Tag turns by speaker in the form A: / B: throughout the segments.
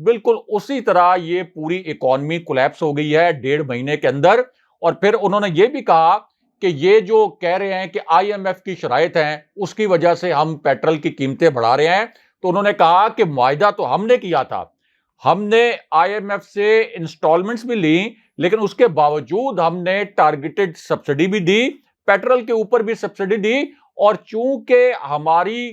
A: بالکل اسی طرح یہ پوری اکانومی کولیپس ہو گئی ہے 1.5 مہینے کے اندر. اور پھر انہوں نے یہ بھی کہا کہ یہ جو کہہ رہے ہیں کہ آئی ایم ایف کی شرائط ہیں اس کی وجہ سے ہم پیٹرول کی قیمتیں بڑھا رہے ہیں. تو انہوں نے کہا کہ معاہدہ تو ہم نے کیا تھا, ہم نے آئی ایم ایف سے انسٹالمنٹس بھی لی, لیکن اس کے باوجود ہم نے ٹارگیٹڈ سبسڈی بھی دی, پیٹرول کے اوپر بھی سبسڈی دی. اور چونکہ ہماری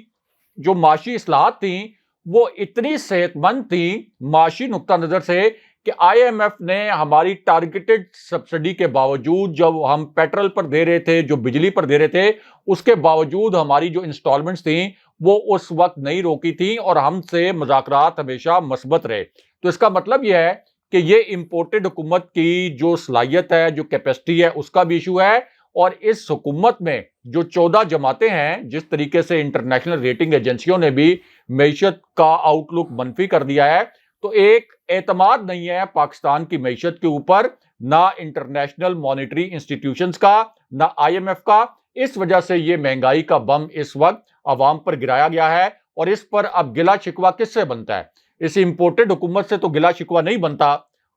A: جو معاشی اصلاحات تھیں وہ اتنی صحت مند تھیں معاشی نقطہ نظر سے کہ آئی ایم ایف نے ہماری ٹارگیٹڈ سبسڈی کے باوجود جب ہم پیٹرول پر دے رہے تھے, جو بجلی پر دے رہے تھے, اس کے باوجود ہماری جو انسٹالمنٹس تھیں وہ اس وقت نہیں روکی تھیں اور ہم سے مذاکرات ہمیشہ مثبت رہے. تو اس کا مطلب یہ ہے کہ یہ امپورٹڈ حکومت کی جو صلاحیت ہے, جو کیپیسٹی ہے, اس کا بھی ایشو ہے. اور اس حکومت میں جو 14 جماعتیں ہیں, جس طریقے سے انٹرنیشنل ریٹنگ ایجنسیوں نے بھی معیشت کا آؤٹ لک منفی کر دیا ہے, تو ایک اعتماد نہیں ہے پاکستان کی معیشت کے اوپر, نہ انٹرنیشنل مانیٹری انسٹیٹیوشنز کا, نہ آئی ایم ایف کا. اس وجہ سے یہ مہنگائی کا بم اس وقت عوام پر گرایا گیا ہے. اور اس پر اب گلا شکوہ کس سے بنتا ہے؟ اس امپورٹڈ حکومت سے تو گلا شکوہ نہیں بنتا.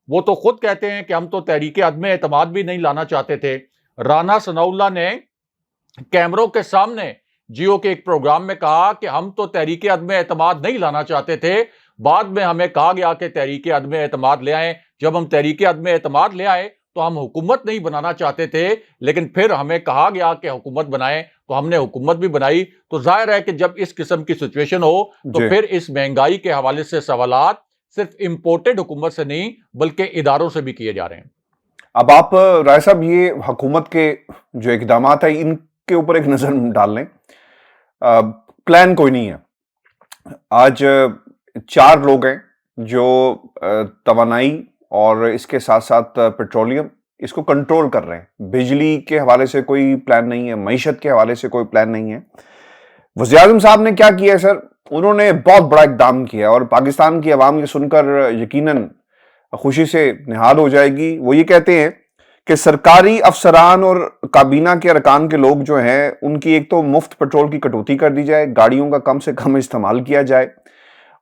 A: وہ تو خود کہتے ہیں کہ ہم تو تحریک عدم اعتماد بھی نہیں لانا چاہتے تھے. رانا ثناء اللہ نے کیمروں کے سامنے جیو کے ایک پروگرام میں کہا کہ ہم تو تحریک عدم اعتماد نہیں لانا چاہتے تھے, بعد میں ہمیں کہا گیا کہ تحریک عدم اعتماد لے آئیں. جب ہم تحریک عدم اعتماد لے آئے تو ہم حکومت نہیں بنانا چاہتے تھے, لیکن پھر ہمیں کہا گیا کہ حکومت بنائیں تو ہم نے حکومت بھی بنائی. تو ظاہر ہے کہ جب اس قسم کی سچویشن ہو تو پھر اس مہنگائی کے حوالے سے سوالات صرف امپورٹڈ حکومت سے نہیں بلکہ اداروں سے بھی کیے جا رہے ہیں.
B: اب آپ رائے صاحب یہ حکومت کے جو اقدامات ہیں ان کے اوپر ایک نظر ڈال لیں. پلان کوئی نہیں ہے. آج 4 لوگ ہیں جو توانائی اور اس کے ساتھ ساتھ پیٹرولیم اس کو کنٹرول کر رہے ہیں. بجلی کے حوالے سے کوئی پلان نہیں ہے, معیشت کے حوالے سے کوئی پلان نہیں ہے. وزیر اعظم صاحب نے کیا کیا ہے سر؟ انہوں نے بہت بڑا اقدام کیا اور پاکستان کی عوام یہ سن کر یقیناً خوشی سے نہال ہو جائے گی. وہ یہ کہتے ہیں کہ سرکاری افسران اور کابینہ کے ارکان کے لوگ جو ہیں ان کی ایک تو مفت پیٹرول کی کٹوتی کر دی جائے, گاڑیوں کا کم سے کم استعمال کیا جائے,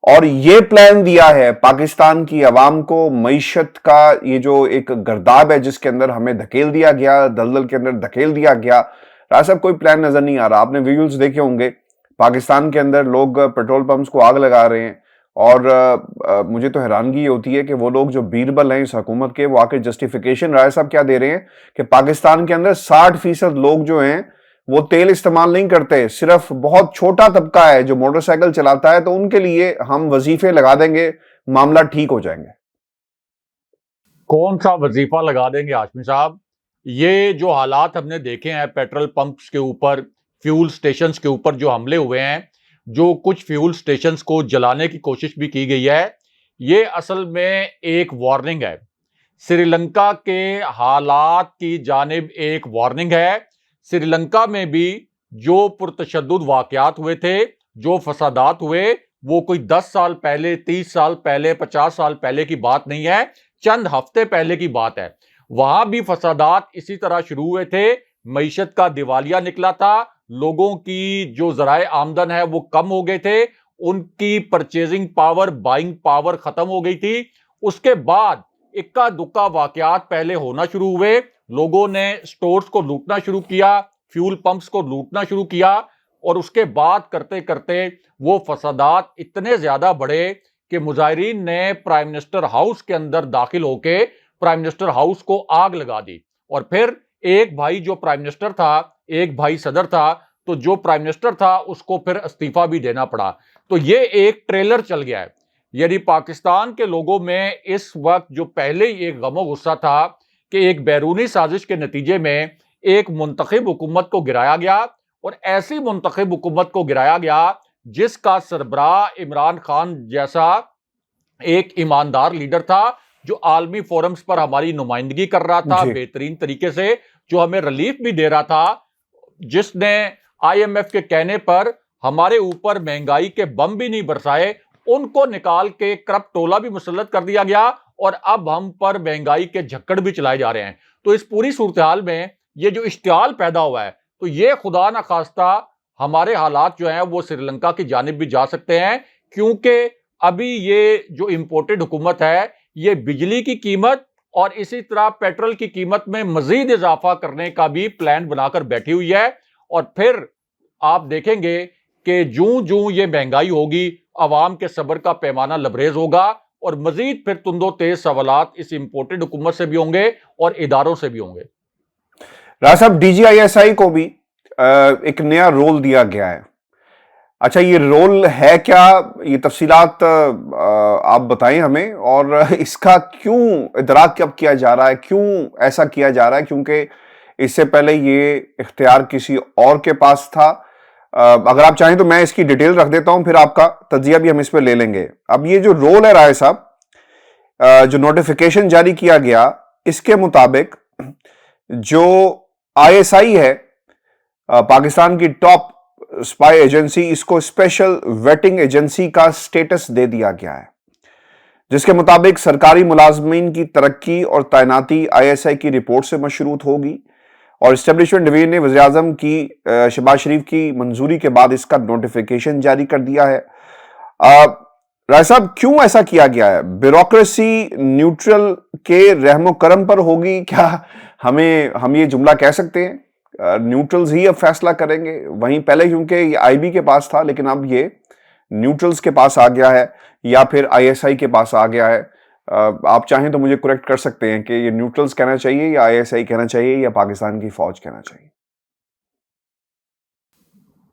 B: اور یہ پلان دیا ہے پاکستان کی عوام کو معیشت کا یہ جو ایک گرداب ہے جس کے اندر ہمیں دھکیل دیا گیا, دلدل کے اندر دھکیل دیا گیا. راج صاحب کوئی پلان نظر نہیں آ رہا. آپ نے ویڈیوز دیکھے ہوں گے, پاکستان کے اندر لوگ پیٹرول پمپس کو آگ لگا رہے ہیں, اور مجھے تو حیرانگی ہوتی ہے کہ وہ لوگ جو بیربل ہیں اس حکومت کے, وہ آ کے جسٹیفیکیشن رائے صاحب کیا دے رہے ہیں کہ پاکستان کے اندر 60% لوگ جو ہیں وہ تیل استعمال نہیں کرتے, صرف بہت چھوٹا طبقہ ہے جو موٹر سائیکل چلاتا ہے, تو ان کے لیے ہم وظیفے لگا دیں گے, معاملہ ٹھیک ہو جائیں گے.
A: کون سا وظیفہ لگا دیں گے ہاشمی صاحب؟ یہ جو حالات ہم نے دیکھے ہیں پیٹرول پمپس کے اوپر, فیول سٹیشنز کے اوپر جو حملے ہوئے ہیں, جو کچھ فیول سٹیشنز کو جلانے کی کوشش بھی کی گئی ہے, یہ اصل میں ایک وارننگ ہے. سری لنکا کے حالات کی جانب ایک وارننگ ہے. سری لنکا میں بھی جو پرتشدد واقعات ہوئے تھے, جو فسادات ہوئے, وہ کوئی 10 سال پہلے, 30 سال پہلے, 50 سال پہلے کی بات نہیں ہے, چند ہفتے پہلے کی بات ہے. وہاں بھی فسادات اسی طرح شروع ہوئے تھے, معیشت کا دیوالیہ نکلا تھا, لوگوں کی جو ذرائع آمدن ہے وہ کم ہو گئے تھے, ان کی پرچیزنگ پاور, بائنگ پاور ختم ہو گئی تھی. اس کے بعد اکا دکا واقعات پہلے ہونا شروع ہوئے, لوگوں نے سٹورز کو لوٹنا شروع کیا, فیول پمپس کو لوٹنا شروع کیا, اور اس کے بعد کرتے کرتے وہ فسادات اتنے زیادہ بڑھے کہ مظاہرین نے پرائم منسٹر ہاؤس کے اندر داخل ہو کے پرائم منسٹر ہاؤس کو آگ لگا دی. اور پھر ایک بھائی جو پرائم منسٹر تھا, ایک بھائی صدر تھا, تو جو پرائم منسٹر تھا اس کو پھر استعفیٰ بھی دینا پڑا. تو یہ ایک ٹریلر چل گیا ہے. یعنی پاکستان کے لوگوں میں اس وقت جو پہلے ہی ایک غم و غصہ تھا کہ ایک بیرونی سازش کے نتیجے میں ایک منتخب حکومت کو گرایا گیا, اور ایسی منتخب حکومت کو گرایا گیا جس کا سربراہ عمران خان جیسا ایک ایماندار لیڈر تھا, جو عالمی فورمز پر ہماری نمائندگی کر رہا تھا بہترین طریقے سے, جو ہمیں ریلیف بھی دے رہا تھا, جس نے آئی ایم ایف کے کہنے پر ہمارے اوپر مہنگائی کے بم بھی نہیں برسائے, ان کو نکال کے کرپٹ ٹولہ بھی مسلط کر دیا گیا, اور اب ہم پر مہنگائی کے جھکڑ بھی چلائے جا رہے ہیں. تو اس پوری صورتحال میں یہ جو اشتعال پیدا ہوا ہے, تو یہ خدا نخواستہ ہمارے حالات جو ہیں وہ سری لنکا کی جانب بھی جا سکتے ہیں, کیونکہ ابھی یہ جو امپورٹڈ حکومت ہے یہ بجلی کی قیمت اور اسی طرح پیٹرول کی قیمت میں مزید اضافہ کرنے کا بھی پلان بنا کر بیٹھی ہوئی ہے، اور پھر آپ دیکھیں گے کہ جوں جوں یہ مہنگائی ہوگی عوام کے صبر کا پیمانہ لبریز ہوگا، اور مزید پھر تند و تیز سوالات اس امپورٹڈ حکومت سے بھی ہوں گے اور اداروں سے بھی ہوں گے۔
B: راز صاحب، D G I S I کو بھی ایک نیا رول دیا گیا ہے۔ اچھا، یہ رول ہے کیا؟ یہ تفصیلات آپ بتائیں ہمیں، اور اس کا کیوں ادراک کب کیا جا رہا ہے، کیوں ایسا کیا جا رہا ہے؟ کیونکہ اس سے پہلے یہ اختیار کسی اور کے پاس تھا۔ اگر آپ چاہیں تو میں اس کی ڈیٹیل رکھ دیتا ہوں، پھر آپ کا تجزیہ بھی ہم اس پہ لے لیں گے۔ اب یہ جو رول ہے رائے صاحب، جو نوٹیفیکیشن جاری کیا گیا، اس کے مطابق جو آئی ایس آئی ہے، پاکستان کی ٹاپ اسپائی ایجنسی، اس کو اسپیشل ویٹنگ ایجنسی کا سٹیٹس دے دیا گیا ہے، جس کے مطابق سرکاری ملازمین کی ترقی اور تعیناتی آئی ایس آئی کی رپورٹ سے مشروط ہوگی، اور اسٹیبلشمنٹ ڈویژن نے وزیر اعظم کی شہباز شریف کی منظوری کے بعد اس کا نوٹیفیکیشن جاری کر دیا ہے۔ رائے صاحب، کیوں ایسا کیا گیا ہے؟ بیوروکریسی نیوٹرل کے رحم و کرم پر ہوگی کیا؟ ہم یہ جملہ کہہ سکتے ہیں نیوٹرلز ہی اب فیصلہ کریں گے؟ وہیں پہلے کیونکہ یہ آئی بی کے پاس تھا، لیکن اب یہ نیوٹرلز کے پاس آ گیا ہے، یا پھر آئی ایس آئی کے پاس آ گیا ہے؟ آپ چاہیں تو مجھے کریکٹ کر سکتے ہیں کہ یہ نیوٹرلز کہنا چاہیے یا آئی ایس آئی کہنا چاہیے یا پاکستان کی فوج کہنا چاہیے؟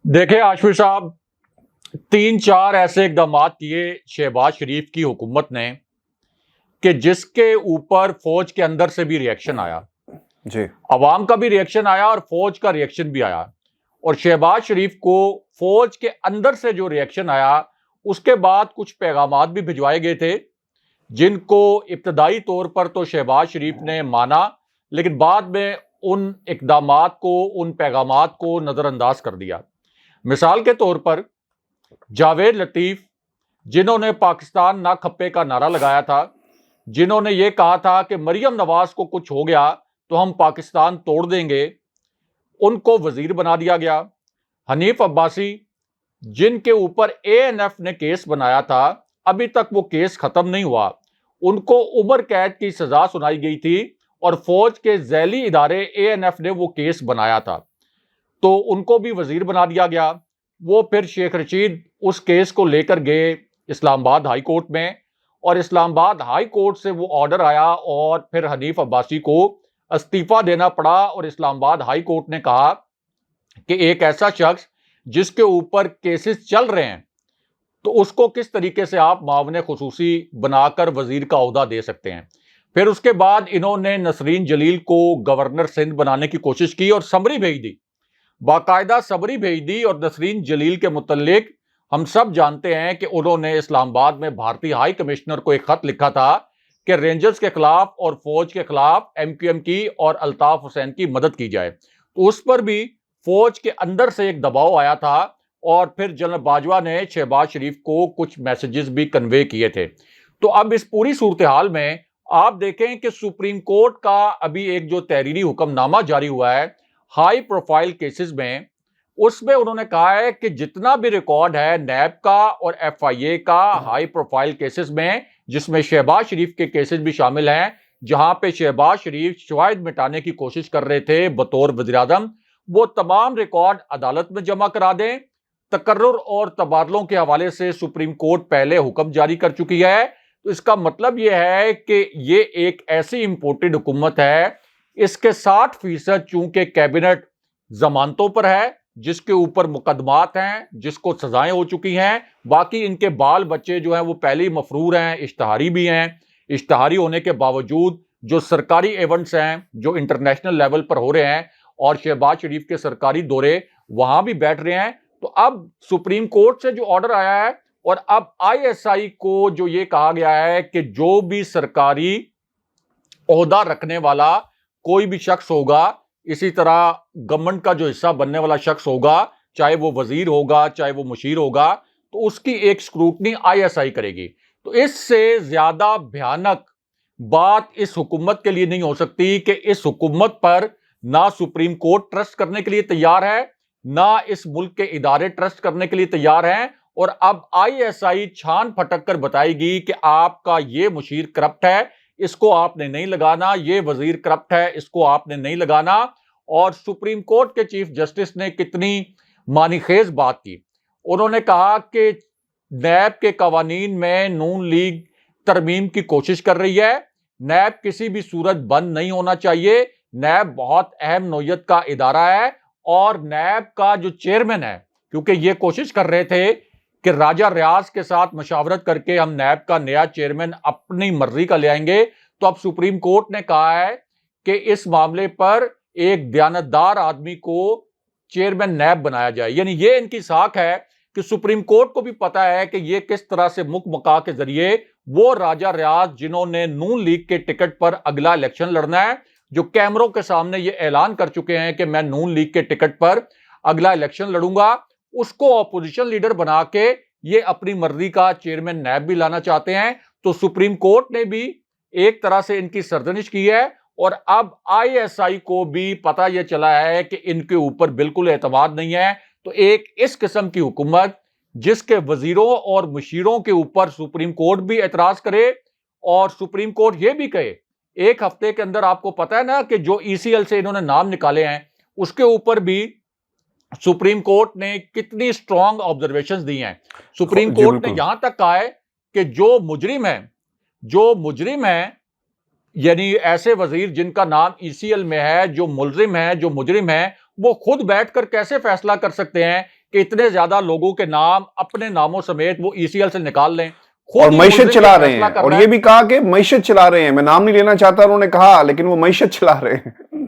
A: دیکھیں عاشور صاحب، 3-4 ایسے اقدامات کیے شہباز شریف کی حکومت نے کہ جس کے اوپر فوج کے اندر سے بھی ریئیکشن آیا،
B: جی،
A: عوام کا بھی ریئیکشن آیا اور فوج کا ریئیکشن بھی آیا، اور شہباز شریف کو فوج کے اندر سے جو ریئیکشن آیا اس کے بعد کچھ پیغامات بھی بھجوائے گئے تھے، جن کو ابتدائی طور پر تو شہباز شریف نے مانا، لیکن بعد میں ان اقدامات کو، ان پیغامات کو نظر انداز کر دیا۔ مثال کے طور پر جاوید لطیف، جنہوں نے پاکستان نہ کھپے کا نعرہ لگایا تھا، جنہوں نے یہ کہا تھا کہ مریم نواز کو کچھ ہو گیا تو ہم پاکستان توڑ دیں گے، ان کو وزیر بنا دیا گیا۔ حنیف عباسی، جن کے اوپر اے این ایف نے کیس بنایا تھا، ابھی تک وہ کیس ختم نہیں ہوا، ان کو عمر قید کی سزا سنائی گئی تھی، اور فوج کے ذیلی ادارے اے این ایف نے وہ کیس بنایا تھا، تو ان کو بھی وزیر بنا دیا گیا۔ وہ پھر شیخ رشید اس کیس کو لے کر گئے اسلام آباد ہائی کورٹ میں، اور اسلام آباد ہائی کورٹ سے وہ آرڈر آیا، اور پھر حنیف عباسی کو استعفیٰ دینا پڑا، اور اسلام آباد ہائی کورٹ نے کہا کہ ایک ایسا شخص جس کے اوپر کیسز چل رہے ہیں، تو اس کو کس طریقے سے آپ معاون خصوصی بنا کر وزیر کا عہدہ دے سکتے ہیں۔ پھر اس کے بعد انہوں نے نسرین جلیل کو گورنر سندھ بنانے کی کوشش کی اور سمری بھیج دی، باقاعدہ سمری بھیج دی، اور نسرین جلیل کے متعلق ہم سب جانتے ہیں کہ انہوں نے اسلام آباد میں بھارتی ہائی کمشنر کو ایک خط لکھا تھا کہ رینجرز کے خلاف اور فوج کے خلاف ایم کیو ایم کی اور الطاف حسین کی مدد کی جائے، تو اس پر بھی فوج کے اندر سے ایک دباؤ آیا تھا، اور پھر جنرل باجوہ نے شہباز شریف کو کچھ میسیجز بھی کنوے کیے تھے۔ تو اب اس پوری صورتحال میں آپ دیکھیں کہ سپریم کورٹ کا ابھی ایک جو تحریری حکم نامہ جاری ہوا ہے ہائی پروفائل کیسز میں، اس میں انہوں نے کہا ہے کہ جتنا بھی ریکارڈ ہے نیب کا اور ایف آئی اے کا ہائی پروفائل کیسز میں، جس میں شہباز شریف کے کیسز بھی شامل ہیں، جہاں پہ شہباز شریف شواہد مٹانے کی کوشش کر رہے تھے بطور وزیر اعظم، وہ تمام ریکارڈ عدالت میں جمع کرا دیں۔ تقرر اور تبادلوں کے حوالے سے سپریم کورٹ پہلے حکم جاری کر چکی ہے، تو اس کا مطلب یہ ہے کہ یہ ایک ایسی امپورٹڈ حکومت ہے، اس کے 60% چونکہ کیبنٹ ضمانتوں پر ہے، جس کے اوپر مقدمات ہیں، جس کو سزائیں ہو چکی ہیں، باقی ان کے بال بچے جو ہیں وہ پہلے ہی مفرور ہیں، اشتہاری بھی ہیں، اشتہاری ہونے کے باوجود جو سرکاری ایونٹس ہیں جو انٹرنیشنل لیول پر ہو رہے ہیں، اور شہباز شریف کے سرکاری دورے وہاں بھی بیٹھ رہے ہیں، تو اب سپریم کورٹ سے جو آرڈر آیا ہے، اور اب آئی ایس آئی کو جو یہ کہا گیا ہے کہ جو بھی سرکاری عہدہ رکھنے والا کوئی بھی شخص ہوگا، اسی طرح گورنمنٹ کا جو حصہ بننے والا شخص ہوگا، چاہے وہ وزیر ہوگا چاہے وہ مشیر ہوگا، تو اس کی ایک اسکروٹنی آئی ایس آئی کرے گی۔ تو اس سے زیادہ بھیانک بات اس حکومت کے لیے نہیں ہو سکتی کہ اس حکومت پر نہ سپریم کورٹ ٹرسٹ کرنے کے لیے تیار ہے، نہ اس ملک کے ادارے ٹرسٹ کرنے کے لیے تیار ہیں، اور اب آئی ایس آئی چھان پھٹک کر بتائے گی کہ آپ کا یہ مشیر کرپٹ ہے، اس کو آپ نے نہیں لگانا، یہ وزیر کرپٹ ہے، اس کو آپ نے نہیں لگانا۔ اور سپریم کورٹ کے چیف جسٹس نے کتنی معنی خیز بات کی، انہوں نے کہا کہ نیب کے قوانین میں نون لیگ ترمیم کی کوشش کر رہی ہے، نیب کسی بھی صورت بند نہیں ہونا چاہیے، نیب بہت اہم نوعیت کا ادارہ ہے، اور نیب کا جو چیئرمین ہے، کیونکہ یہ کوشش کر رہے تھے کہ راجہ ریاض کے ساتھ مشاورت کر کے ہم نیب کا نیا چیئرمین اپنی مرضی کا لے آئیں گے، تو اب سپریم کورٹ نے کہا ہے کہ اس معاملے پر ایک دیانتدار آدمی کو چیئرمین نیب بنایا جائے۔ یعنی یہ ان کی ساکھ ہے کہ سپریم کورٹ کو بھی پتا ہے کہ یہ کس طرح سے مکہ کے ذریعے وہ راجہ ریاض جنہوں نے نون لیگ کے ٹکٹ پر اگلا الیکشن لڑنا ہے، جو کیمروں کے سامنے یہ اعلان کر چکے ہیں کہ میں نون لیگ کے ٹکٹ پر اگلا الیکشن لڑوں گا، اس کو اپوزیشن لیڈر بنا کے یہ اپنی مرضی کا چیئرمین نیب بھی لانا چاہتے ہیں۔ تو سپریم کورٹ نے بھی ایک طرح سے ان کی سرزنش کی ہے، اور اب آئی ایس آئی کو بھی پتا یہ چلا ہے کہ ان کے اوپر بالکل اعتماد نہیں ہے۔ تو ایک اس قسم کی حکومت جس کے وزیروں اور مشیروں کے اوپر سپریم کورٹ بھی اعتراض کرے، اور سپریم کورٹ یہ بھی کہے ایک ہفتے کے اندر، آپ کو پتا ہے نا کہ جو ای سی ایل سے انہوں نے نام نکالے ہیں اس کے اوپر بھی سپریم کورٹ نے کتنی سٹرونگ آبزرویشنز دی ہیں۔ سپریم کورٹ نے یہاں تک کہا ہے کہ جو مجرم ہے یعنی ایسے وزیر جن کا نام ای سی ایل میں ہے، جو ملزم ہے، جو مجرم ہے، وہ خود بیٹھ کر کیسے فیصلہ کر سکتے ہیں کہ اتنے زیادہ لوگوں کے نام اپنے ناموں سمیت وہ ای سی ایل سے نکال لیں،
B: اور معیشت چلا رہے ہیں، اور یہ بھی کہا کہ معیشت چلا رہے ہیں، میں نام نہیں لینا چاہتا انہوں نے کہا، لیکن وہ معیشت چلا رہے ہیں۔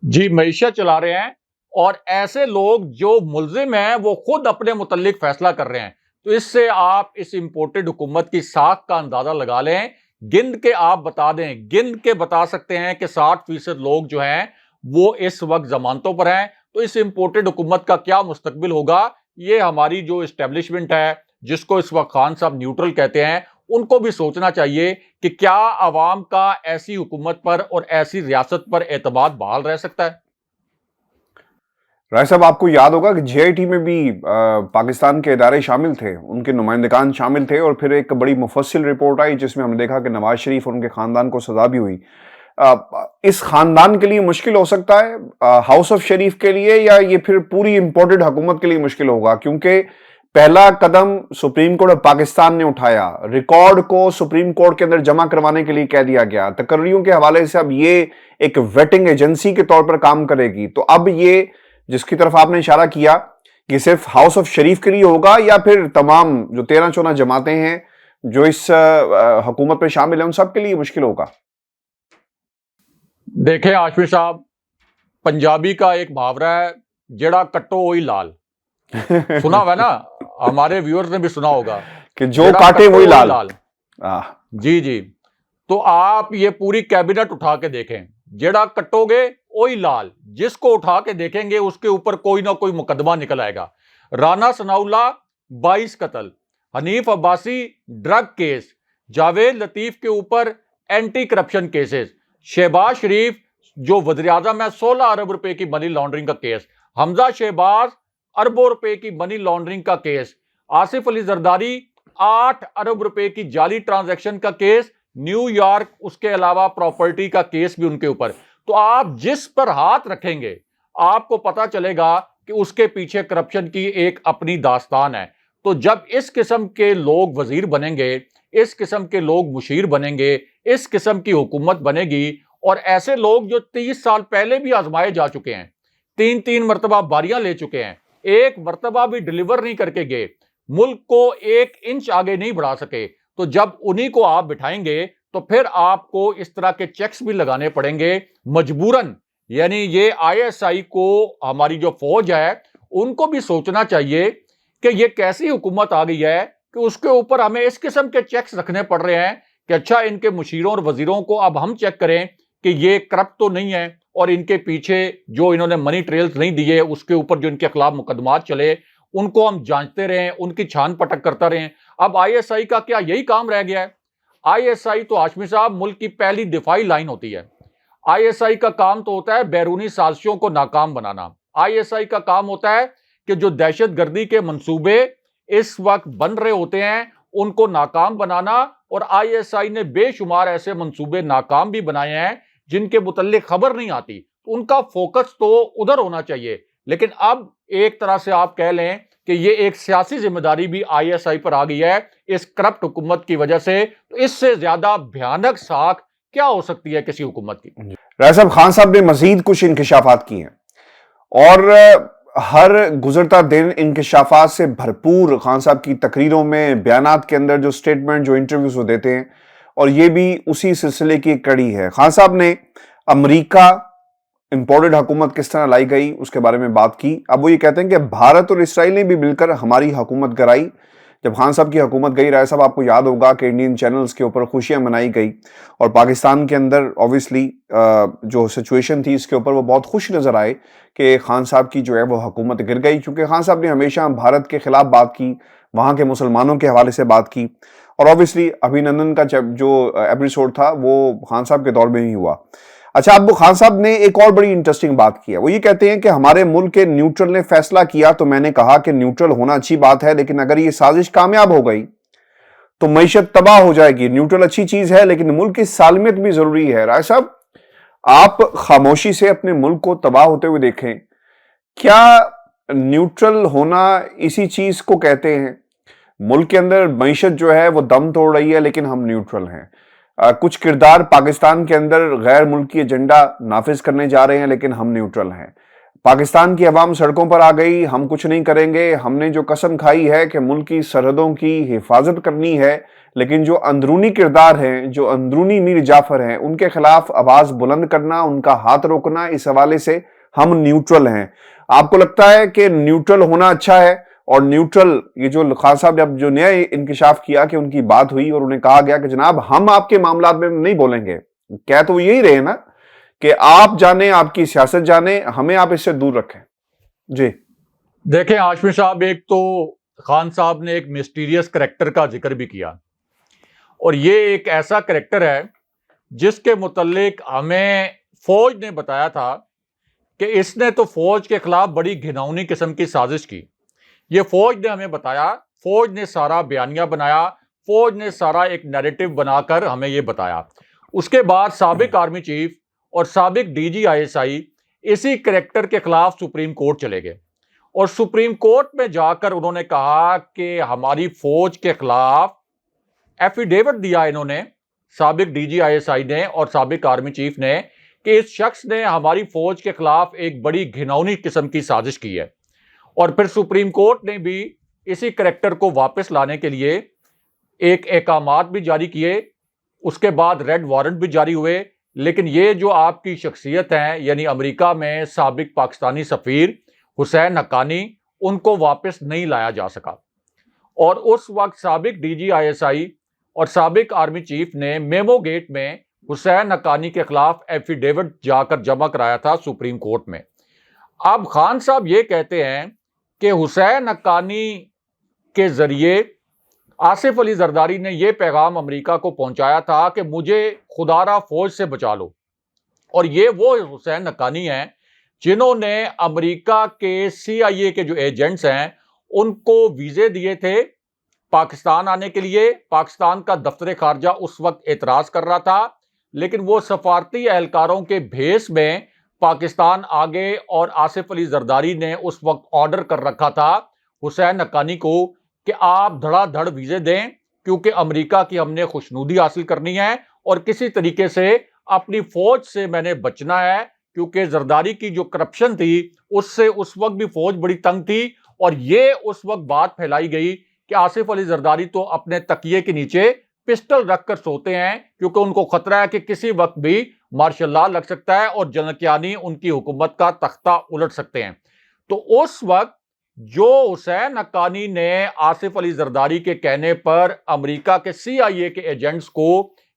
A: جی، معیشت چلا رہے ہیں، اور ایسے لوگ جو ملزم ہیں وہ خود اپنے متعلق فیصلہ کر رہے ہیں۔ تو اس سے آپ اس امپورٹڈ حکومت کی ساکھ کا اندازہ لگا لیں، گند کے آپ بتا دیں، گند کے بتا سکتے ہیں کہ 60% لوگ جو ہیں وہ اس وقت ضمانتوں پر ہیں۔ تو اس امپورٹڈ حکومت کا کیا مستقبل ہوگا، یہ ہماری جو اسٹیبلشمنٹ ہے، جس کو اس وقت خان صاحب نیوٹرل کہتے ہیں، ان کو بھی سوچنا چاہیے کہ کیا عوام کا ایسی حکومت پر اور ایسی ریاست پر اعتماد بحال رہ سکتا ہے۔
B: رائے صاحب، آپ کو یاد ہوگا کہ جے آئی ٹی میں بھی پاکستان کے ادارے شامل تھے، ان کے نمائندگان شامل تھے، اور پھر ایک بڑی مفصل رپورٹ آئی جس میں ہم نے دیکھا کہ نواز شریف اور ان کے خاندان کو سزا بھی ہوئی۔ اس خاندان کے لیے مشکل ہو سکتا ہے ہاؤس آف شریف کے لیے، یا یہ پھر پوری امپورٹڈ حکومت کے لیے مشکل ہوگا؟ کیونکہ پہلا قدم سپریم کورٹ آف پاکستان نے اٹھایا، ریکارڈ کو سپریم کورٹ کے اندر جمع کروانے کے لیے کہہ دیا گیا، تقرریوں کے حوالے سے اب یہ ایک ویٹنگ ایجنسی کے طور پر کام کرے گی۔ تو اب یہ جس کی طرف آپ نے اشارہ کیا کہ صرف ہاؤس آف شریف کے لیے ہوگا، یا پھر تمام جو 13-14 جماعتیں ہیں جو اس حکومت میں شامل ہیں ان سب کے لیے مشکل ہوگا؟
A: دیکھیں ہاشمی صاحب، پنجابی کا ایک محاورہ ہے، جڑا کٹو وہی لال، سنا ہوا ہے نا، ہمارے ویورز نے بھی سنا ہوگا
B: کہ جو کاٹے وہی لال۔
A: جی جی، تو آپ یہ پوری کیبنٹ اٹھا کے دیکھیں، جڑا کٹو گے وہی لال، جس کو اٹھا کے دیکھیں گے اس کے اوپر کوئی نہ کوئی مقدمہ نکل آئے گا۔ رانا ثناءاللہ 22 قتل، حنیف عباسی ڈرگ کیس، جاوید لطیف کے اوپر اینٹی کرپشن کیسز، شہباز شریف جو وزیر اعظم ہے 16 ارب روپے کی منی لانڈرنگ کا کیس، حمزہ شہباز اربوں روپے کی منی لانڈرنگ کا کیس، آصف علی زرداری 8 ارب روپے کی جعلی ٹرانزیکشن کا کیس، نیو یارک، اس کے علاوہ پراپرٹی کا کیس بھی ان کے اوپر۔ تو آپ جس پر ہاتھ رکھیں گے آپ کو پتا چلے گا کہ اس کے پیچھے کرپشن کی ایک اپنی داستان ہے۔ تو جب اس قسم کے لوگ وزیر بنیں گے، اس قسم کے لوگ مشیر بنیں گے، اس قسم کی حکومت بنے گی، اور ایسے لوگ جو 30 سال پہلے بھی آزمائے جا چکے ہیں، 3 مرتبہ باریاں لے چکے ہیں، ایک مرتبہ بھی ڈیلیور نہیں کر کے گئے، ملک کو 1 انچ آگے نہیں بڑھا سکے، تو جب انہی کو آپ بٹھائیں گے تو پھر آپ کو اس طرح کے چیکس بھی لگانے پڑیں گے مجبوراً۔ یعنی یہ آئی ایس آئی کو، ہماری جو فوج ہے، ان کو بھی سوچنا چاہیے کہ یہ کیسی حکومت آ گئی ہے کہ اس کے اوپر ہمیں اس قسم کے چیکس رکھنے پڑ رہے ہیں کہ اچھا ان کے مشیروں اور وزیروں کو اب ہم چیک کریں کہ یہ کرپٹ تو نہیں ہے، اور ان کے پیچھے جو انہوں نے منی ٹریلز نہیں دیے، اس کے اوپر جو ان کے خلاف مقدمات چلے، ان کو ہم جانچتے رہیں، ان کی چھان پٹک کرتا رہیں۔ اب آئی ایس آئی کا کیا یہی کام رہ گیا ہے؟ آئی ایس آئی تو ہاشمی صاحب ملک کی پہلی دفاعی لائن ہوتی ہے۔ آئی ایس آئی کا کام تو ہوتا ہے بیرونی سازشوں کو ناکام بنانا۔ آئی ایس آئی کا کام ہوتا ہے کہ جو دہشت گردی کے منصوبے اس وقت بن رہے ہوتے ہیں ان کو ناکام بنانا، اور آئی ایس آئی نے بے شمار ایسے منصوبے ناکام بھی بنائے ہیں جن کے متعلق خبر نہیں آتی، ان کا فوکس تو ادھر ہونا چاہیے۔ لیکن اب ایک طرح سے آپ کہہ لیں کہ یہ ایک سیاسی ذمہ داری بھی آئی ایس آئی پر آ گئی ہے اس کرپٹ حکومت کی وجہ سے۔ تو اس سے زیادہ بھیانک ساکھ کیا ہو سکتی ہے کسی حکومت کی؟
B: راجہ صاحب، خان صاحب نے مزید کچھ انکشافات کی ہیں اور ہر گزرتا دن انکشافات سے بھرپور خان صاحب کی تقریروں میں، بیانات کے اندر جو سٹیٹمنٹ، جو انٹرویوز وہ دیتے ہیں، اور یہ بھی اسی سلسلے کی ایک کڑی ہے۔ خان صاحب نے امریکہ امپورٹڈ حکومت کس طرح لائی گئی اس کے بارے میں بات کی۔ اب وہ یہ کہتے ہیں کہ بھارت اور اسرائیل نے بھی مل کر ہماری حکومت گرائی۔ جب خان صاحب کی حکومت گئی، رائے صاحب آپ کو یاد ہوگا کہ انڈین چینلز کے اوپر خوشیاں منائی گئی، اور پاکستان کے اندر اوبویسلی جو سچویشن تھی اس کے اوپر وہ بہت خوش نظر آئے کہ خان صاحب کی جو ہے وہ حکومت گر گئی، کیونکہ خان صاحب نے ہمیشہ بھارت کے خلاف بات کی، وہاں کے مسلمانوں کے حوالے سے بات کی، اور اوبویسلی ابھینندن کا جو ایپیسوڈ تھا وہ خان صاحب کے دور میں ہی ہوا۔ اچھا، اب خان صاحب نے ایک اور بڑی انٹرسٹنگ بات کی ہے، وہ یہ کہتے ہیں کہ ہمارے ملک کے نیوٹرل نے فیصلہ کیا تو میں نے کہا کہ نیوٹرل ہونا اچھی بات ہے، لیکن اگر یہ سازش کامیاب ہو گئی تو معیشت تباہ ہو جائے گی۔ نیوٹرل اچھی چیز ہے لیکن ملک کی سالمیت بھی ضروری ہے۔ رائے صاحب، آپ خاموشی سے اپنے ملک کو تباہ ہوتے ہوئے دیکھیں، کیا نیوٹرل ہونا اسی چیز کو کہتے ہیں؟ ملک کے اندر معیشت جو ہے وہ دم توڑ رہی ہے لیکن ہم نیوٹرل ہیں۔ کچھ کردار پاکستان کے اندر غیر ملکی ایجنڈا نافذ کرنے جا رہے ہیں لیکن ہم نیوٹرل ہیں۔ پاکستان کی عوام سڑکوں پر آ گئی، ہم کچھ نہیں کریں گے، ہم نے جو قسم کھائی ہے کہ ملک کی سرحدوں کی حفاظت کرنی ہے، لیکن جو اندرونی کردار ہیں، جو اندرونی میر جعفر ہیں، ان کے خلاف آواز بلند کرنا، ان کا ہاتھ روکنا، اس حوالے سے ہم نیوٹرل ہیں۔ آپ کو لگتا ہے کہ نیوٹرل ہونا اچھا ہے؟ اور نیوٹرل، یہ جو خان صاحب نے اب جو نیا انکشاف کیا کہ ان کی بات ہوئی اور انہیں کہا گیا کہ جناب ہم آپ کے معاملات میں نہیں بولیں گے، کہہ تو یہی رہے نا کہ آپ جانیں، آپ کی سیاست جانیں، ہمیں آپ اس سے دور رکھیں۔ جی
A: دیکھیں ہاشمی صاحب، ایک تو خان صاحب نے ایک مسٹیریس کریکٹر کا ذکر بھی کیا، اور یہ ایک ایسا کریکٹر ہے جس کے متعلق ہمیں فوج نے بتایا تھا کہ اس نے تو فوج کے خلاف بڑی گھناؤنی قسم کی سازش کی۔ یہ فوج نے ہمیں بتایا، فوج نے سارا بیانیہ بنایا، فوج نے سارا ایک نیریٹو بنا کر ہمیں یہ بتایا۔ اس کے بعد سابق آرمی چیف اور سابق D G I S I اسی کریکٹر کے خلاف سپریم کورٹ چلے گئے، اور سپریم کورٹ میں جا کر انہوں نے کہا کہ ہماری فوج کے خلاف ایفیڈیوٹ دیا انہوں نے، سابق D G I S I نے اور سابق آرمی چیف نے، کہ اس شخص نے ہماری فوج کے خلاف ایک بڑی گھناؤنی قسم کی سازش کی ہے۔ اور پھر سپریم کورٹ نے بھی اسی کریکٹر کو واپس لانے کے لیے ایک احکامات بھی جاری کیے، اس کے بعد ریڈ وارنٹ بھی جاری ہوئے، لیکن یہ جو آپ کی شخصیت ہیں، یعنی امریکہ میں سابق پاکستانی سفیر حسین حقانی، ان کو واپس نہیں لایا جا سکا۔ اور اس وقت سابق D G I S I اور سابق آرمی چیف نے میمو گیٹ میں حسین حقانی کے خلاف ایفیڈیوٹ جا کر جمع کرایا تھا سپریم کورٹ میں۔ اب خان صاحب یہ کہتے ہیں کہ حسین حقانی کے ذریعے آصف علی زرداری نے یہ پیغام امریکہ کو پہنچایا تھا کہ مجھے خدا را فوج سے بچا لو، اور یہ وہ حسین حقانی ہیں جنہوں نے امریکہ کے سی آئی اے کے جو ایجنٹس ہیں ان کو ویزے دیے تھے پاکستان آنے کے لیے۔ پاکستان کا دفتر خارجہ اس وقت اعتراض کر رہا تھا، لیکن وہ سفارتی اہلکاروں کے بھیس میں پاکستان آگے، اور آصف علی زرداری نے اس وقت آرڈر کر رکھا تھا حسین حقانی کو کہ آپ دھڑا دھڑ ویزے دیں، کیونکہ امریکہ کی ہم نے خوشنودی حاصل کرنی ہے اور کسی طریقے سے اپنی فوج سے میں نے بچنا ہے، کیونکہ زرداری کی جو کرپشن تھی اس سے اس وقت بھی فوج بڑی تنگ تھی۔ اور یہ اس وقت بات پھیلائی گئی کہ آصف علی زرداری تو اپنے تکیے کے نیچے پسٹل رکھ کر سوتے ہیں، کیونکہ ان کو خطرہ ہے کہ کسی وقت بھی مارشل لا لگ سکتا ہے اور جنرل کیانی ان کی حکومت کا تختہ الٹ سکتے ہیں۔ تو اس وقت جو حسین حقانی نے آصف علی زرداری کے کہنے پر امریکہ کے سی آئی اے کے ایجنٹس کو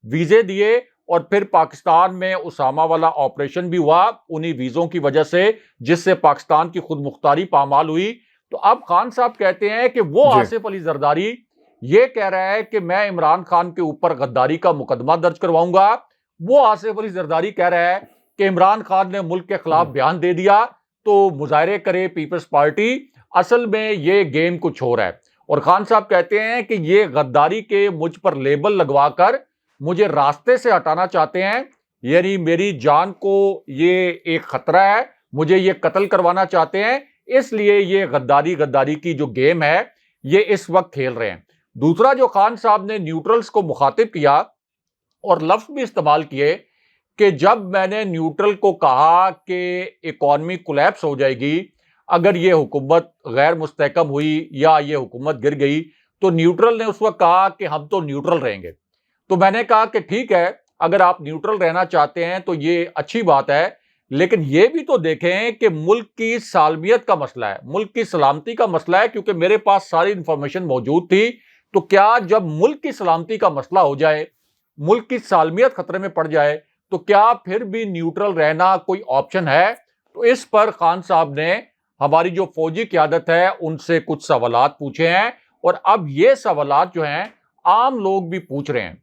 A: ویزے دیے، اور پھر پاکستان میں اسامہ والا آپریشن بھی ہوا انہی ویزوں کی وجہ سے، جس سے پاکستان کی خود مختاری پامال ہوئی۔ تو اب خان صاحب کہتے ہیں کہ وہ آصف علی زرداری یہ کہہ رہا ہے کہ میں عمران خان کے اوپر غداری کا مقدمہ درج کرواؤں گا، وہ آصف علی زرداری کہہ رہا ہے کہ عمران خان نے ملک کے خلاف بیان دے دیا تو مظاہرے کرے پیپلز پارٹی، اصل میں یہ گیم کچھ ہو رہا ہے. اور خان صاحب کہتے ہیں کہ یہ غداری کے مجھ پر لیبل لگوا کر مجھے راستے سے ہٹانا چاہتے ہیں، یعنی میری جان کو یہ ایک خطرہ ہے، مجھے یہ قتل کروانا چاہتے ہیں، اس لیے یہ غداری کی جو گیم ہے یہ اس وقت کھیل رہے ہیں. دوسرا جو خان صاحب نے نیوٹرلز کو مخاطب کیا اور لفظ بھی استعمال کیے کہ جب میں نے نیوٹرل کو کہا کہ اکانومی کولیپس ہو جائے گی اگر یہ حکومت غیر مستحکم ہوئی یا یہ حکومت گر گئی، تو نیوٹرل نے اس وقت کہا کہ ہم تو نیوٹرل رہیں گے. تو میں نے کہا کہ ٹھیک ہے، اگر آپ نیوٹرل رہنا چاہتے ہیں تو یہ اچھی بات ہے، لیکن یہ بھی تو دیکھیں کہ ملک کی سالمیت کا مسئلہ ہے، ملک کی سلامتی کا مسئلہ ہے، کیونکہ میرے پاس ساری انفارمیشن موجود تھی. تو کیا جب ملک کی سلامتی کا مسئلہ ہو جائے، ملک کی سالمیت خطرے میں پڑ جائے، تو کیا پھر بھی نیوٹرل رہنا کوئی آپشن ہے؟ تو اس پر خان صاحب نے ہماری جو فوجی قیادت ہے ان سے کچھ سوالات پوچھے ہیں، اور اب یہ سوالات جو ہیں عام لوگ بھی پوچھ رہے ہیں.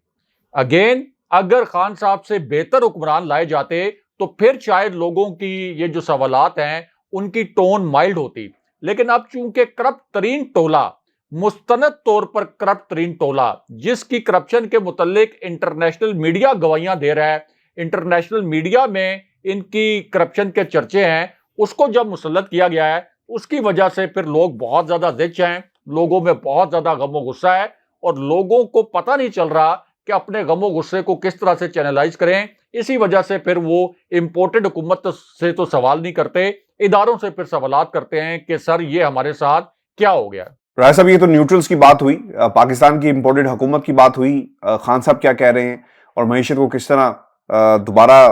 A: اگین اگر خان صاحب سے بہتر حکمران لائے جاتے تو پھر شاید لوگوں کی یہ جو سوالات ہیں ان کی ٹون مائلڈ ہوتی، لیکن اب چونکہ کرپٹ ترین ٹولہ، مستند طور پر کرپٹ ترین ٹولہ، جس کی کرپشن کے متعلق انٹرنیشنل میڈیا گواہیاں دے رہا ہے، انٹرنیشنل میڈیا میں ان کی کرپشن کے چرچے ہیں، اس کو جب مسلط کیا گیا ہے اس کی وجہ سے پھر لوگ بہت زیادہ زچ ہیں، لوگوں میں بہت زیادہ غم و غصہ ہے، اور لوگوں کو پتہ نہیں چل رہا کہ اپنے غم و غصے کو کس طرح سے چینلائز کریں. اسی وجہ سے پھر وہ امپورٹڈ حکومت سے تو سوال نہیں کرتے، اداروں سے پھر سوالات کرتے ہیں کہ سر یہ ہمارے ساتھ کیا ہو گیا.
B: رائے صاحب یہ تو نیوٹرلز کی بات ہوئی، پاکستان کی امپورٹڈ حکومت کی بات ہوئی. خان صاحب کیا کہہ رہے ہیں اور معیشت کو کس طرح دوبارہ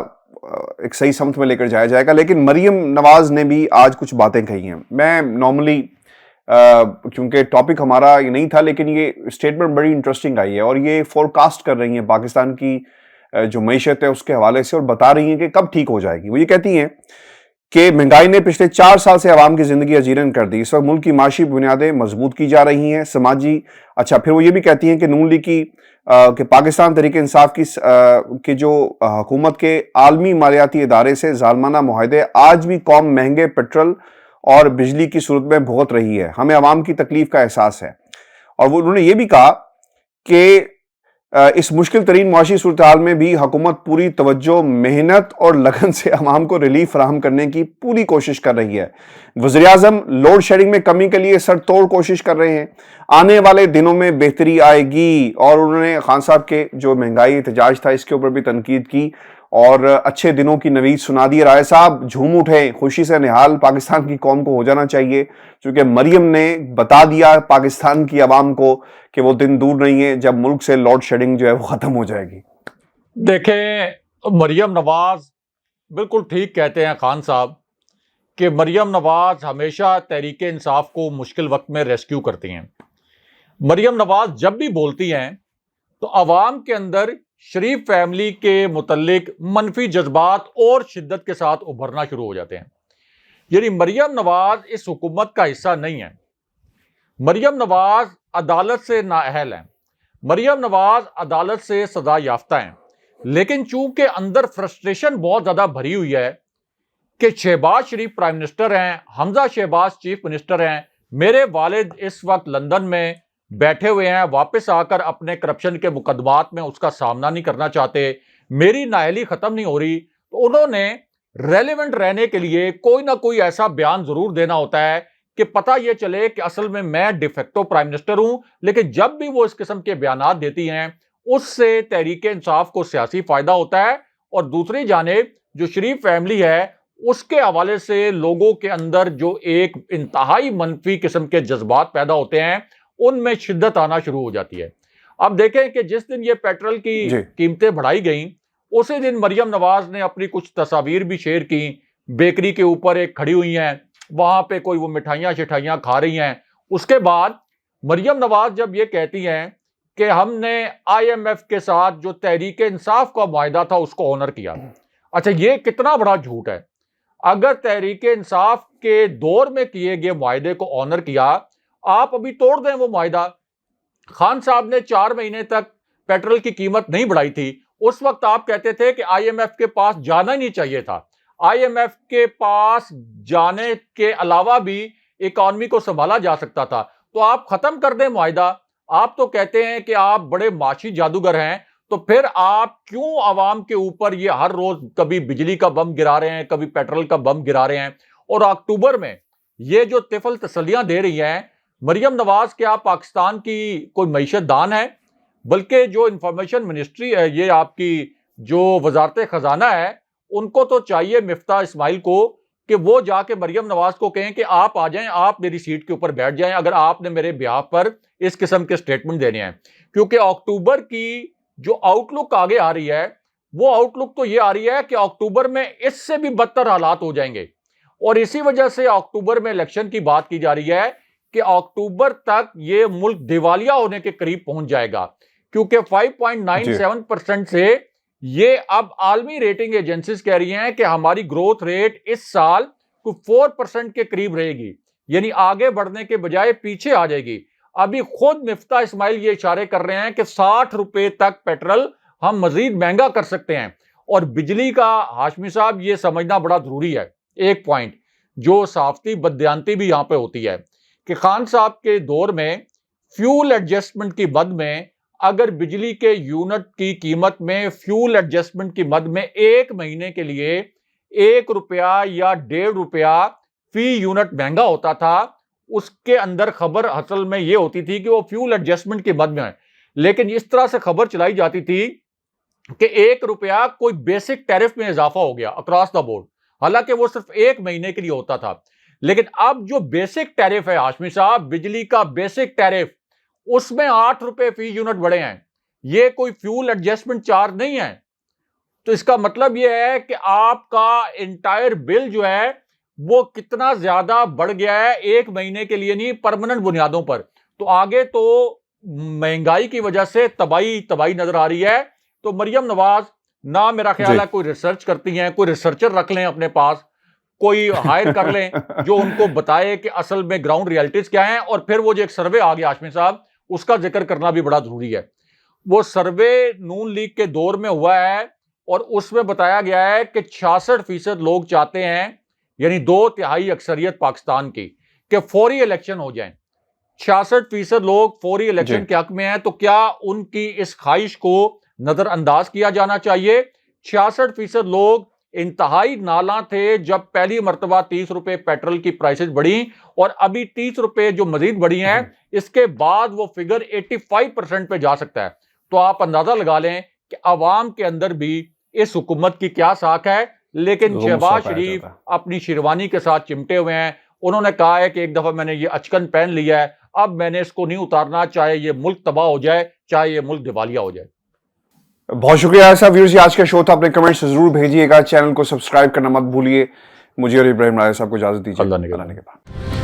B: ایک صحیح سمت میں لے کر جایا جائے گا. لیکن مریم نواز نے بھی آج کچھ باتیں کہی ہیں. میں نارملی کیونکہ ٹاپک ہمارا یہ نہیں تھا، لیکن یہ اسٹیٹمنٹ بڑی انٹرسٹنگ آئی ہے اور یہ فور کاسٹ کر رہی ہیں پاکستان کی جو معیشت ہے اس کے حوالے سے، اور بتا رہی ہیں کہ کب ٹھیک ہو جائے گی. وہ یہ کہتی ہیں کہ مہنگائی نے پچھلے 4 سال سے عوام کی زندگی اجیرن کر دی، اس وقت ملک کی معاشی بنیادیں مضبوط کی جا رہی ہیں، سماجی. اچھا پھر وہ یہ بھی کہتی ہیں کہ نون لیگ کی کہ پاکستان تحریک انصاف کی جو حکومت کے عالمی مالیاتی ادارے سے ظالمانہ معاہدے آج بھی قوم مہنگے پیٹرول اور بجلی کی صورت میں بھگت رہی ہے، ہمیں عوام کی تکلیف کا احساس ہے. اور وہ انہوں نے یہ بھی کہا کہ اس مشکل ترین معاشی صورتحال میں بھی حکومت پوری توجہ، محنت اور لگن سے عوام کو ریلیف فراہم کرنے کی پوری کوشش کر رہی ہے. وزیراعظم لوڈ شیڈنگ میں کمی کے لیے سر توڑ کوشش کر رہے ہیں، آنے والے دنوں میں بہتری آئے گی. اور انہوں نے خان صاحب کے جو مہنگائی احتجاج تھا اس کے اوپر بھی تنقید کی اور اچھے دنوں کی نوید سنا دی. رائے صاحب جھوم اٹھے، خوشی سے نہال پاکستان کی قوم کو ہو جانا چاہیے، کیونکہ مریم نے بتا دیا پاکستان کی عوام کو کہ وہ دن دور نہیں ہے جب ملک سے لوڈ شیڈنگ جو ہے وہ ختم ہو جائے گی.
A: دیکھیں مریم نواز بالکل ٹھیک کہتے ہیں خان صاحب کہ مریم نواز ہمیشہ تحریک انصاف کو مشکل وقت میں ریسکیو کرتی ہیں. مریم نواز جب بھی بولتی ہیں تو عوام کے اندر شریف فیملی کے متعلق منفی جذبات اور شدت کے ساتھ ابھرنا شروع ہو جاتے ہیں. یعنی مریم نواز اس حکومت کا حصہ نہیں ہے، مریم نواز عدالت سے نااہل ہیں، مریم نواز عدالت سے سزا یافتہ ہیں، لیکن چونکہ اندر فرسٹریشن بہت زیادہ بھری ہوئی ہے کہ شہباز شریف پرائم منسٹر ہیں، حمزہ شہباز چیف منسٹر ہیں، میرے والد اس وقت لندن میں بیٹھے ہوئے ہیں، واپس آ کر اپنے کرپشن کے مقدمات میں اس کا سامنا نہیں کرنا چاہتے، میری نااہلی ختم نہیں ہو رہی، تو انہوں نے ریلیونٹ رہنے کے لیے کوئی نہ کوئی ایسا بیان ضرور دینا ہوتا ہے کہ پتہ یہ چلے کہ اصل میں ڈیفیکٹو پرائم منسٹر ہوں. لیکن جب بھی وہ اس قسم کے بیانات دیتی ہیں اس سے تحریک انصاف کو سیاسی فائدہ ہوتا ہے، اور دوسری جانب جو شریف فیملی ہے اس کے حوالے سے لوگوں کے اندر جو ایک انتہائی منفی قسم کے جذبات پیدا ہوتے ہیں ان میں شدت آنا شروع ہو جاتی ہے. اب دیکھیں کہ جس دن یہ پیٹرول کی قیمتیں بڑھائی گئیں اسی دن مریم نواز نے اپنی کچھ تصاویر بھی شیئر کی، بیکری کے اوپر ایک کھڑی ہوئی ہیں، وہاں پہ کوئی وہ مٹھائیاں کھا رہی ہیں. اس کے بعد مریم نواز جب یہ کہتی ہیں کہ ہم نے IMF کے ساتھ جو تحریک انصاف کا معاہدہ تھا اس کو آنر کیا. اچھا یہ کتنا بڑا جھوٹ ہے. اگر تحریک انصاف کے دور میں کیے گئے معاہدے کو آنر کیا، آپ ابھی توڑ دیں وہ معاہدہ. خان صاحب نے 4 مہینے تک پیٹرول کی قیمت نہیں بڑھائی تھی، اس وقت آپ کہتے تھے کہ IMF کے پاس جانا ہی نہیں چاہیے تھا. IMF کے پاس جانے کے علاوہ بھی اکانومی کو سنبھالا جا سکتا تھا. تو آپ ختم کر دیں معاہدہ. آپ تو کہتے ہیں کہ آپ بڑے معاشی جادوگر ہیں, تو پھر آپ کیوں عوام کے اوپر یہ ہر روز کبھی بجلی کا بم گرا رہے ہیں, کبھی پیٹرول کا بم گرا رہے ہیں؟ اور اکتوبر میں یہ جو طفل تسلیاں دے رہی ہیں مریم نواز, کیا پاکستان کی کوئی معیشت دان ہے؟ بلکہ جو انفارمیشن منسٹری ہے, یہ آپ کی جو وزارت خزانہ ہے, ان کو تو چاہیے مفتاح اسماعیل کو کہ وہ جا کے مریم نواز کو کہیں کہ آپ آ جائیں, آپ میری سیٹ کے اوپر بیٹھ جائیں اگر آپ نے میرے بیہاف پر اس قسم کے سٹیٹمنٹ دینے ہیں. کیونکہ اکتوبر کی جو آؤٹ لک آگے آ رہی ہے, وہ آؤٹ لک تو یہ آ رہی ہے کہ اکتوبر میں اس سے بھی بدتر حالات ہو جائیں گے. اور اسی وجہ سے اکتوبر میں الیکشن کی بات کی جا رہی ہے کہ اکتوبر تک یہ ملک دیوالیہ ہونے کے قریب پہنچ جائے گا, کیونکہ 5.97% سے یہ اب عالمی ریٹنگ ایجنسیز کہہ رہی ہیں کہ ہماری گروتھ ریٹ اس سال کوئی 4% کے قریب رہے گی, یعنی آگے بڑھنے کے بجائے پیچھے آ جائے گی. ابھی خود مفتاح اسماعیل یہ اشارے کر رہے ہیں کہ 60 روپے تک پیٹرول ہم مزید مہنگا کر سکتے ہیں. اور بجلی کا ہاشمی صاحب یہ سمجھنا بڑا ضروری ہے, ایک پوائنٹ جو صحافتی بددیانتی بھی یہاں پہ ہوتی ہے کہ خان صاحب کے دور میں فیول ایڈجسٹمنٹ کی مد میں اگر بجلی کے یونٹ کی قیمت میں فیول ایڈجسٹمنٹ کی مد میں ایک مہینے کے لیے 1 روپیہ یا 1.5 روپیہ فی یونٹ مہنگا ہوتا تھا, اس کے اندر خبر اصل میں یہ ہوتی تھی کہ وہ فیول ایڈجسٹمنٹ کی مد میں ہے. لیکن اس طرح سے خبر چلائی جاتی تھی کہ 1 روپیہ کوئی بیسک ٹیرف میں اضافہ ہو گیا اکراس دا بورڈ, حالانکہ وہ صرف 1 مہینے کے لیے ہوتا تھا. لیکن اب جو بیسک ٹیرف ہے ہاشمی صاحب, بجلی کا بیسک ٹیرف, اس میں 8 روپے فی یونٹ بڑھے ہیں. یہ کوئی فیول ایڈجسٹمنٹ چارج نہیں ہے. تو اس کا مطلب یہ ہے کہ آپ کا انٹائر بل جو ہے وہ کتنا زیادہ بڑھ گیا ہے, 1 مہینے کے لیے نہیں, پرماننٹ بنیادوں پر. تو آگے تو مہنگائی کی وجہ سے تباہی نظر آ رہی ہے. تو مریم نواز نہ میرا خیال ہے کوئی ریسرچ کرتی ہیں, کوئی ریسرچر رکھ لیں اپنے پاس, کوئی ہائر کر لیں جو ان کو بتائے کہ اصل میں گراؤنڈ ریالٹیز کیا ہیں. اور پھر وہ جو ایک سروے آ گیا ہاشمی صاحب, اس کا ذکر کرنا بھی بڑا ضروری ہے. وہ سروے نون لیگ کے دور میں ہوا ہے اور اس میں بتایا گیا ہے کہ 66% لوگ چاہتے ہیں, یعنی 2/3 اکثریت پاکستان کی, کہ فوری الیکشن ہو جائیں. 66% لوگ فوری الیکشن کے حق میں ہیں. تو کیا ان کی اس خواہش کو نظر انداز کیا جانا چاہیے؟ 66% لوگ انتہائی نالاں تھے جب پہلی مرتبہ 30 روپے پیٹرول کی پرائسز بڑھی, اور ابھی 30 روپے جو مزید بڑھی ہیں, اس کے بعد وہ فگر 85% پہ جا سکتا ہے. تو آپ اندازہ لگا لیں کہ عوام کے اندر بھی اس حکومت کی کیا ساکھ ہے. لیکن شہباز شریف اپنی شیروانی کے ساتھ چمٹے ہوئے ہیں. انہوں نے کہا ہے کہ ایک دفعہ میں نے یہ اچکن پہن لیا ہے, اب میں نے اس کو نہیں اتارنا, چاہے یہ ملک تباہ ہو جائے, چاہے یہ ملک دیوالیہ ہو جائے.
B: بہت شکریہ صاحب. ویورز, آج کا شو تھا, اپنے کمنٹس ضرور بھیجیے گا, چینل کو سبسکرائب کرنا مت بھولیے. مجھے اور ابراہیم راجہ صاحب کو اجازت دیجیے.
A: اللہ نے